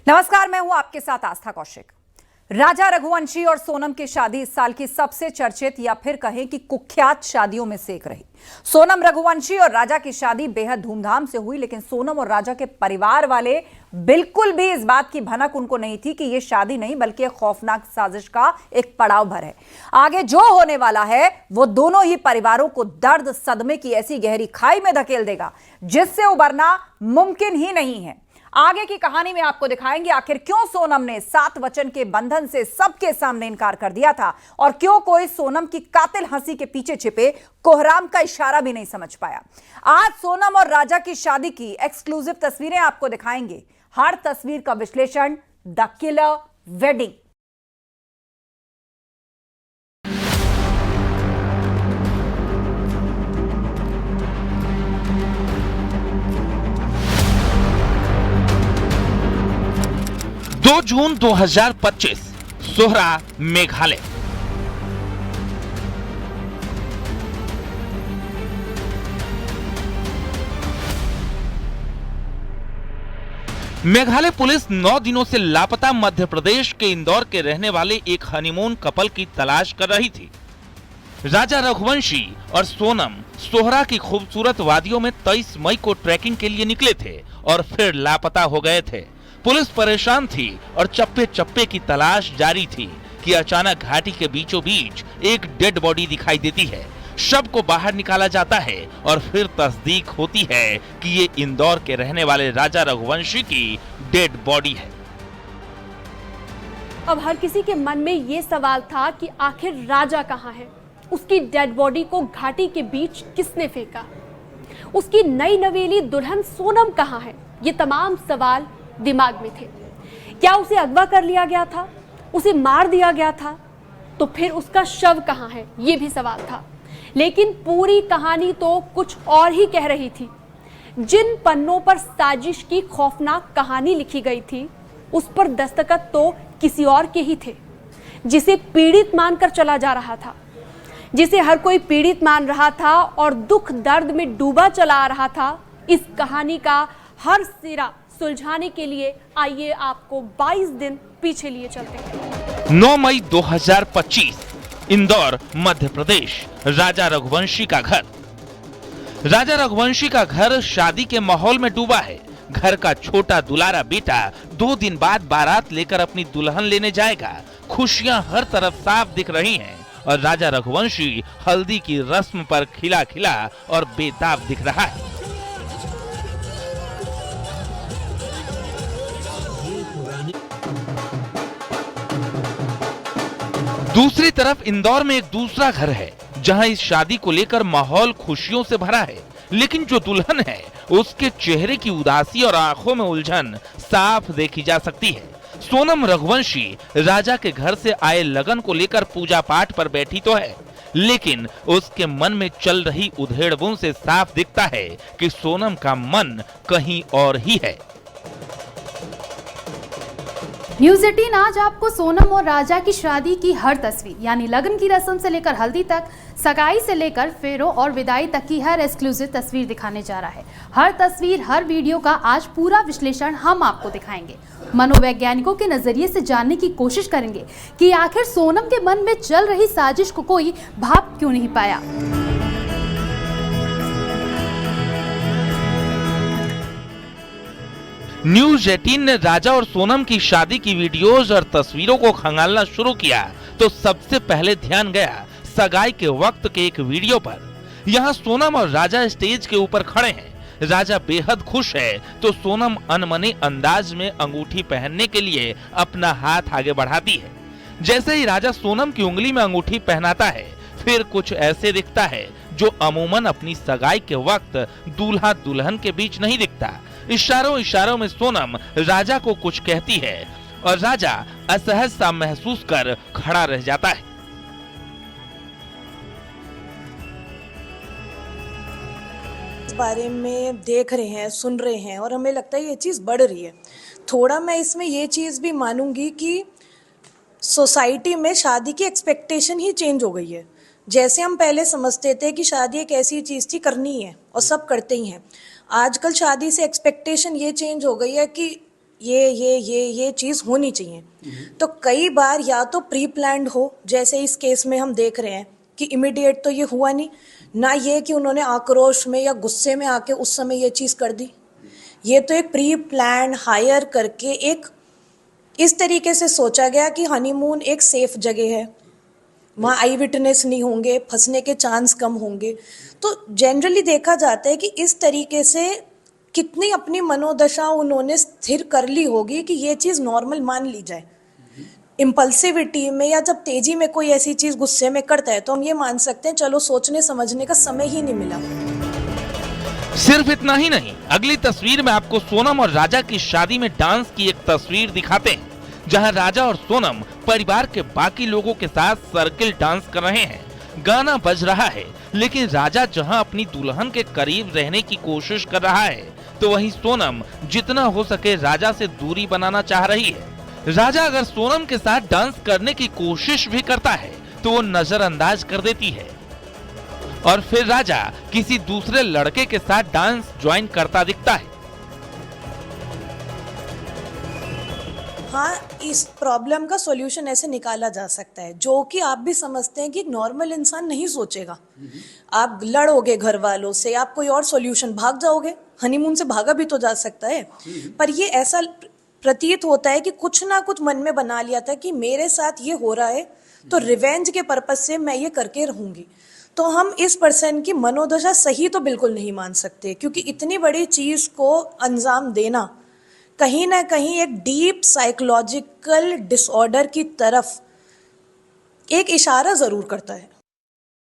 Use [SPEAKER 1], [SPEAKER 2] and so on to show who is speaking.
[SPEAKER 1] नमस्कार, मैं हूं आपके साथ आस्था कौशिक। राजा रघुवंशी और सोनम की शादी इस साल की सबसे चर्चित या फिर कहें कि कुख्यात शादियों में से एक रही। सोनम रघुवंशी और राजा की शादी बेहद धूमधाम से हुई, लेकिन सोनम और राजा के परिवार वाले बिल्कुल भी इस बात की भनक उनको नहीं थी कि यह शादी नहीं बल्कि एक खौफनाक साजिश का एक पड़ाव भर है। आगे जो होने वाला है वो दोनों ही परिवारों को दर्द सदमे की ऐसी गहरी खाई में धकेल देगा जिससे उबरना मुमकिन ही नहीं है। आगे की कहानी में आपको दिखाएंगे आखिर क्यों सोनम ने 7 वचन के बंधन से सबके सामने इनकार कर दिया था और क्यों कोई सोनम की कातिल हंसी के पीछे छिपे कोहराम का इशारा भी नहीं समझ पाया। आज सोनम और राजा की शादी की एक्सक्लूसिव तस्वीरें आपको दिखाएंगे। हर तस्वीर का विश्लेषण, द किलर वेडिंग।
[SPEAKER 2] दो जून 2025 सोहरा, मेघालय। मेघालय पुलिस 9 दिनों से लापता मध्य प्रदेश के इंदौर के रहने वाले एक हनीमून कपल की तलाश कर रही थी। राजा रघुवंशी और सोनम सोहरा की खूबसूरत वादियों में 23 मई को ट्रैकिंग के लिए निकले थे और फिर लापता हो गए थे। पुलिस परेशान थी और चप्पे चप्पे की तलाश जारी थी कि अचानक घाटी के बीचों बीच एक डेड बॉडी दिखाई देती है। शव को बाहर निकाला जाता है और फिर तस्दीक होती है कि ये इंदौर के रहने वाले राजा रघुवंशी की डेड बॉडी है।
[SPEAKER 3] अब हर किसी के मन में ये सवाल था कि आखिर राजा कहाँ है? उसकी डेड बॉडी को घाटी के बीच किसने फेंका? उसकी नई नवेली दुल्हन सोनम कहाँ है? ये तमाम सवाल दिमाग में थे। क्या उसे अगवा कर लिया गया था? उसे मार दिया गया था? तो फिर उसका शव कहाँ है? ये भी सवाल था। लेकिन पूरी कहानी तो कुछ और ही कह रही थी। जिन पन्नों पर साजिश की खौफनाक कहानी लिखी गई थी उस पर दस्तखत तो किसी और के ही थे, जिसे पीड़ित मानकर चला जा रहा था, जिसे हर कोई पीड़ित मान रहा था और दुख दर्द में डूबा चला आ रहा था। इस कहानी का हर सिरा सुलझाने के लिए आइए आपको 22 दिन पीछे लिए चलते हैं।
[SPEAKER 2] 9 मई 2025 इंदौर, मध्य प्रदेश। राजा रघुवंशी का घर। राजा रघुवंशी का घर शादी के माहौल में डूबा है। घर का छोटा दुलारा बेटा 2 दिन बाद बारात लेकर अपनी दुल्हन लेने जाएगा। खुशियां हर तरफ साफ दिख रही हैं और राजा रघुवंशी हल्दी की रस्म पर खिला खिला और बेताब दिख रहा है। दूसरी तरफ इंदौर में एक दूसरा घर है जहां इस शादी को लेकर माहौल खुशियों से भरा है, लेकिन जो दुल्हन है उसके चेहरे की उदासी और आंखों में उलझन साफ देखी जा सकती है। सोनम रघुवंशी राजा के घर से आए लगन को लेकर पूजा पाठ पर बैठी तो है, लेकिन उसके मन में चल रही उधेड़बुन से साफ दिखता है कि सोनम का मन कहीं और ही है।
[SPEAKER 4] न्यूज़ 18 आज आपको सोनम और राजा की शादी की हर तस्वीर, यानी लगन की रस्म से लेकर हल्दी तक, सगाई से लेकर फेरों और विदाई तक की हर एक्सक्लूसिव तस्वीर दिखाने जा रहा है। हर तस्वीर, हर वीडियो का आज पूरा विश्लेषण हम आपको दिखाएंगे। मनोवैज्ञानिकों के नजरिए से जानने की कोशिश करेंगे कि आखिर सोनम के मन में चल रही साजिश को कोई भाप क्यों नहीं पाया।
[SPEAKER 2] न्यूज़ 18 ने राजा और सोनम की शादी की वीडियोज और तस्वीरों को खंगालना शुरू किया तो सबसे पहले ध्यान गया सगाई के वक्त के एक वीडियो पर। यहाँ सोनम और राजा स्टेज के ऊपर खड़े हैं। राजा बेहद खुश है तो सोनम अनमने अंदाज में अंगूठी पहनने के लिए अपना हाथ आगे बढ़ाती है। जैसे ही राजा सोनम की उंगली में अंगूठी पहनाता है, फिर कुछ ऐसे दिखता है जो अमूमन अपनी सगाई के वक्त दूल्हा दुल्हन के बीच नहीं दिखता। इशारों इशारों में सोनम राजा को कुछ कहती है और राजा असहज सा महसूस कर खड़ा रह जाता है।
[SPEAKER 5] इस बारे में देख रहे हैं, सुन रहे हैं और हमें लगता है ये चीज़ बढ़ रही है। थोड़ा मैं इसमें ये चीज़ भी मानूंगी कि सोसाइटी में शादी की एक्सपेक्टेशन ही चेंज हो गई है। जैसे हम पहले समझते थे कि शादी एक ऐसी चीज़ थी, करनी है और सब करते ही हैं, आजकल शादी से एक्सपेक्टेशन ये चेंज हो गई है कि ये चीज़ होनी चाहिए। तो कई बार या तो प्री प्लान्ड हो, जैसे इस केस में हम देख रहे हैं कि इमीडिएट तो ये हुआ नहीं ना, ये कि उन्होंने आक्रोश में या गुस्से में आके उस समय ये चीज़ कर दी। ये तो एक प्री प्लान हायर करके एक इस तरीके से सोचा गया कि हनीमून एक सेफ जगह है, वहाँ आई विटनेस नहीं होंगे, फंसने के चांस कम होंगे। तो जनरली देखा जाता है कि इस तरीके से कितनी अपनी मनोदशा उन्होंने स्थिर कर ली होगी कि ये चीज़ नॉर्मल मान ली जाए। इम्पल्सिविटी में या जब तेजी में कोई ऐसी चीज़ गुस्से में करता है तो हम ये मान सकते हैं चलो सोचने समझने का समय ही नहीं मिला।
[SPEAKER 2] सिर्फ इतना ही नहीं, अगली तस्वीर में आपको सोनम और राजा की शादी में डांस की एक तस्वीर दिखाते हैं, जहां राजा और सोनम परिवार के बाकी लोगों के साथ सर्किल डांस कर रहे हैं। गाना बज रहा है, लेकिन राजा जहां अपनी दुल्हन के करीब रहने की कोशिश कर रहा है, तो वहीं सोनम जितना हो सके राजा से दूरी बनाना चाह रही है। राजा अगर सोनम के साथ डांस करने की कोशिश भी करता है, तो वो नजरअंदाज कर देती है और फिर राजा किसी दूसरे लड़के के साथ डांस ज्वाइन करता दिखता है।
[SPEAKER 5] हाँ, इस प्रॉब्लम का सॉल्यूशन ऐसे निकाला जा सकता है जो कि आप भी समझते हैं कि एक नॉर्मल इंसान नहीं सोचेगा। आप लड़ोगे घर वालों से, आप कोई और सॉल्यूशन भाग जाओगे, हनीमून से भागा भी तो जा सकता है। पर ये ऐसा प्रतीत होता है कि कुछ ना कुछ मन में बना लिया था कि मेरे साथ ये हो रहा है तो रिवेंज के पर्पज से मैं ये करके रहूंगी। तो हम इस पर्सन की मनोदशा सही तो बिल्कुल नहीं मान सकते, क्योंकि इतनी बड़ी चीज को अंजाम देना कहीं ना कहीं एक डीप साइकोलॉजिकल डिसऑर्डर की तरफ एक इशारा जरूर करता है।